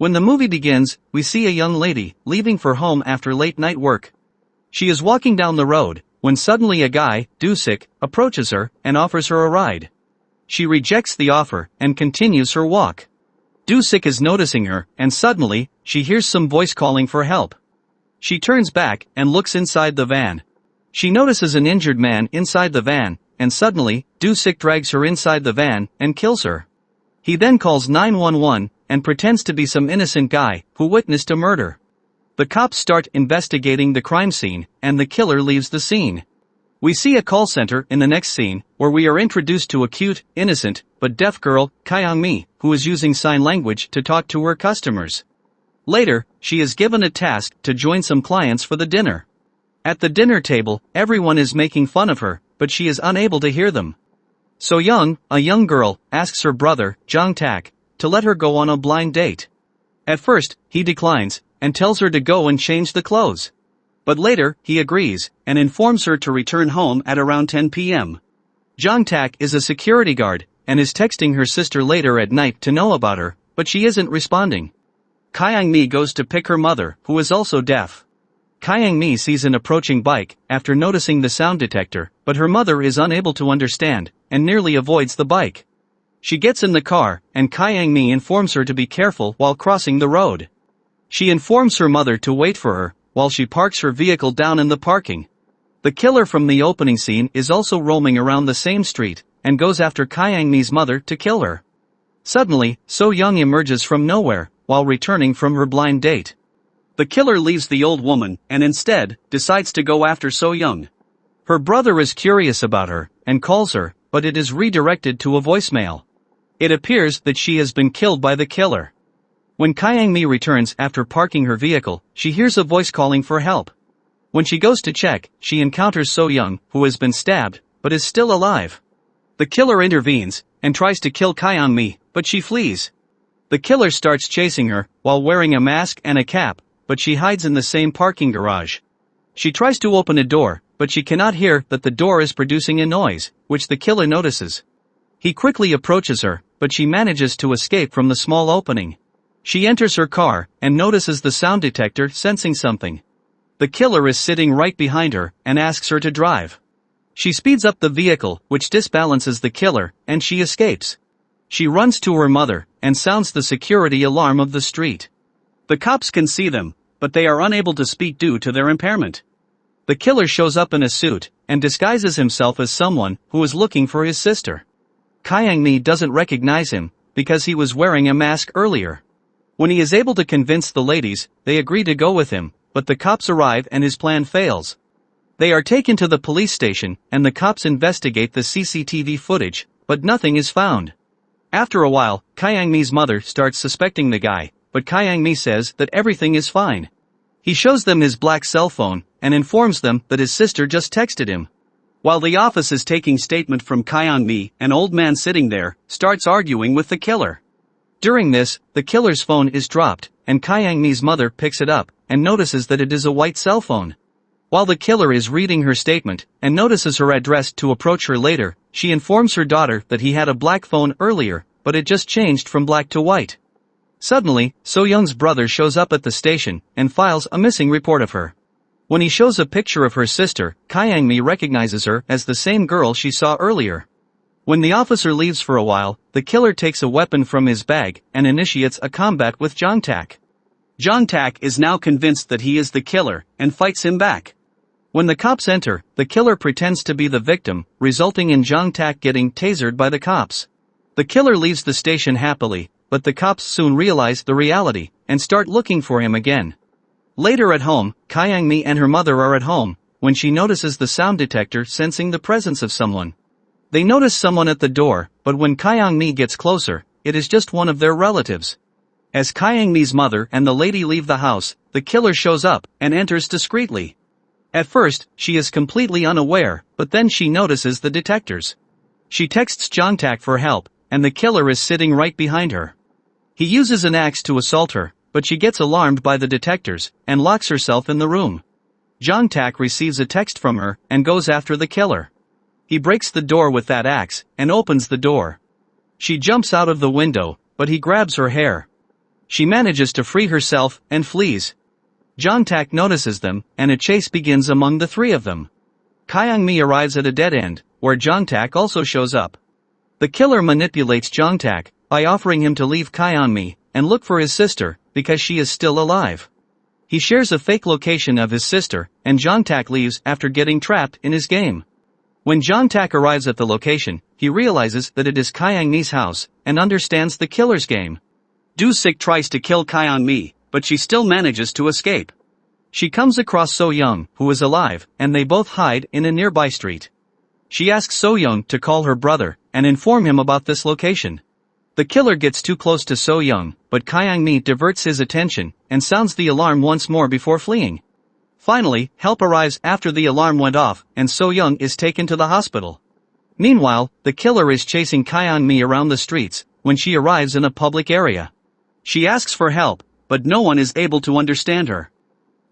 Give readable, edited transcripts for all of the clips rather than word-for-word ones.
When the movie begins, we see a young lady leaving for home after late night work. She is walking down the road, when suddenly a guy, Dusik, approaches her and offers her a ride. She rejects the offer and continues her walk. Dusik is noticing her, and suddenly, she hears some voice calling for help. She turns back and looks inside the van. She notices an injured man inside the van, and suddenly, Dusik drags her inside the van and kills her. He then calls 911 and pretends to be some innocent guy who witnessed a murder. The cops start investigating the crime scene, and the killer leaves the scene. We see a call center in the next scene, where we are introduced to a cute, innocent, but deaf girl, Kyung-mi, who is using sign language to talk to her customers. Later, she is given a task to join some clients for the dinner. At the dinner table, everyone is making fun of her, but she is unable to hear them. So Young, a young girl, asks her brother, Jong Tak, to let her go on a blind date. At first, he declines, and tells her to go and change the clothes. But later, he agrees, and informs her to return home at around 10 p.m. Jong Tak is a security guard, and is texting her sister later at night to know about her, but she isn't responding. Kyung-mi goes to pick her mother, who is also deaf. Kyung-mi sees an approaching bike, after noticing the sound detector, but her mother is unable to understand, and nearly avoids the bike. She gets in the car, and Kyung-mi informs her to be careful while crossing the road. She informs her mother to wait for her, while she parks her vehicle down in the parking. The killer from the opening scene is also roaming around the same street, and goes after Kyung-mi's mother to kill her. Suddenly, So Young emerges from nowhere, while returning from her blind date. The killer leaves the old woman, and instead, decides to go after So Young. Her brother is curious about her, and calls her, but it is redirected to a voicemail. It appears that she has been killed by the killer. When Kyung-mi returns after parking her vehicle, she hears a voice calling for help. When she goes to check, she encounters So Young, who has been stabbed, but is still alive. The killer intervenes, and tries to kill Kyung-mi, but she flees. The killer starts chasing her, while wearing a mask and a cap, but she hides in the same parking garage. She tries to open a door, but she cannot hear that the door is producing a noise, which the killer notices. He quickly approaches her, but she manages to escape from the small opening. She enters her car, and notices the sound detector sensing something. The killer is sitting right behind her, and asks her to drive. She speeds up the vehicle, which disbalances the killer, and she escapes. She runs to her mother, and sounds the security alarm of the street. The cops can see them, but they are unable to speak due to their impairment. The killer shows up in a suit, and disguises himself as someone who is looking for his sister. Kyung-mi doesn't recognize him, because he was wearing a mask earlier. When he is able to convince the ladies, they agree to go with him, but the cops arrive and his plan fails. They are taken to the police station, and the cops investigate the CCTV footage, but nothing is found. After a while, Kyung-mi's mother starts suspecting the guy, but Kyung-mi says that everything is fine. He shows them his black cell phone, and informs them that his sister just texted him. While the office is taking statement from Kyung-mi, an old man sitting there starts arguing with the killer. During this, the killer's phone is dropped, and Kyung-mi's mother picks it up, and notices that it is a white cell phone. While the killer is reading her statement, and notices her address to approach her later, she informs her daughter that he had a black phone earlier, but it just changed from black to white. Suddenly, So Young's brother shows up at the station, and files a missing report of her. When he shows a picture of her sister, Kyung-mi recognizes her as the same girl she saw earlier. When the officer leaves for a while, the killer takes a weapon from his bag, and initiates a combat with Jong Tak. Jong Tak is now convinced that he is the killer, and fights him back. When the cops enter, the killer pretends to be the victim, resulting in Jong Tak getting tasered by the cops. The killer leaves the station happily, but the cops soon realize the reality, and start looking for him again. Later at home, Kyung-mi and her mother are at home, when she notices the sound detector sensing the presence of someone. They notice someone at the door, but when Kyung-mi gets closer, it is just one of their relatives. As Kyung-mi's mother and the lady leave the house, the killer shows up, and enters discreetly. At first, she is completely unaware, but then she notices the detectors. She texts Jong Tak for help, and the killer is sitting right behind her. He uses an axe to assault her, but she gets alarmed by the detectors, and locks herself in the room. Jong Tak receives a text from her, and goes after the killer. He breaks the door with that axe, and opens the door. She jumps out of the window, but he grabs her hair. She manages to free herself and flees. Jong-tak notices them, and a chase begins among the three of them. Kyung-mi arrives at a dead end, where Jong-tak also shows up. The killer manipulates Jong-tak by offering him to leave Kyung-mi and look for his sister, because she is still alive. He shares a fake location of his sister, and Jong-tak leaves after getting trapped in his game. When Jong-tak arrives at the location, he realizes that it is Kyung-mi's house, and understands the killer's game. Do-sik tries to kill Kyung-mi, but she still manages to escape. She comes across So-young, who is alive, and they both hide in a nearby street. She asks So-young to call her brother, and inform him about this location. The killer gets too close to So-young, but Kyung-mi diverts his attention, and sounds the alarm once more before fleeing. Finally, help arrives after the alarm went off, and So-young is taken to the hospital. Meanwhile, the killer is chasing Kyung-mi around the streets, when she arrives in a public area. She asks for help, but no one is able to understand her.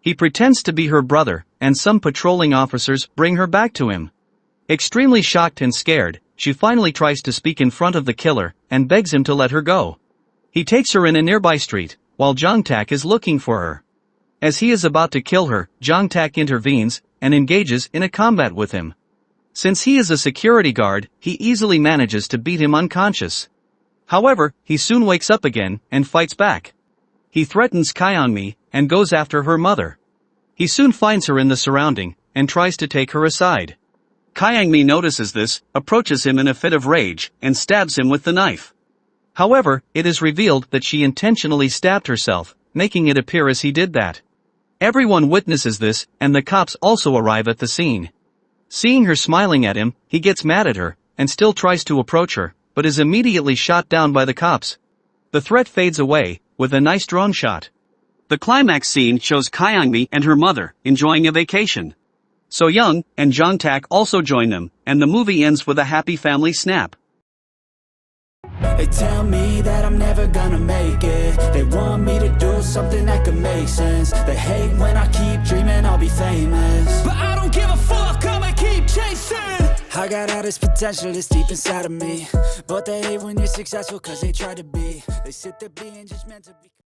He pretends to be her brother, and some patrolling officers bring her back to him. Extremely shocked and scared, she finally tries to speak in front of the killer, and begs him to let her go. He takes her in a nearby street, while Jong-tak is looking for her. As he is about to kill her, Jong-tak intervenes, and engages in a combat with him. Since he is a security guard, he easily manages to beat him unconscious. However, he soon wakes up again, and fights back. He threatens Kyung-mi, and goes after her mother. He soon finds her in the surrounding, and tries to take her aside. Kyung-mi notices this, approaches him in a fit of rage, and stabs him with the knife. However, it is revealed that she intentionally stabbed herself, making it appear as he did that. Everyone witnesses this, and the cops also arrive at the scene. Seeing her smiling at him, he gets mad at her, and still tries to approach her, but is immediately shot down by the cops. The threat fades away, with a nice drone shot. The climax scene shows Kyung-mi and her mother, enjoying a vacation. So-young and Jong-tak also join them, and the movie ends with a happy family snap. They tell me that I'm never gonna make it. They want me to do something that could make sense. They hate when I keep dreaming I'll be famous, but I don't give a fuck, I'ma keep chasing. I got all this potential that's deep inside of me, but they hate when you're successful cause they try to be. They sit there being just meant to be.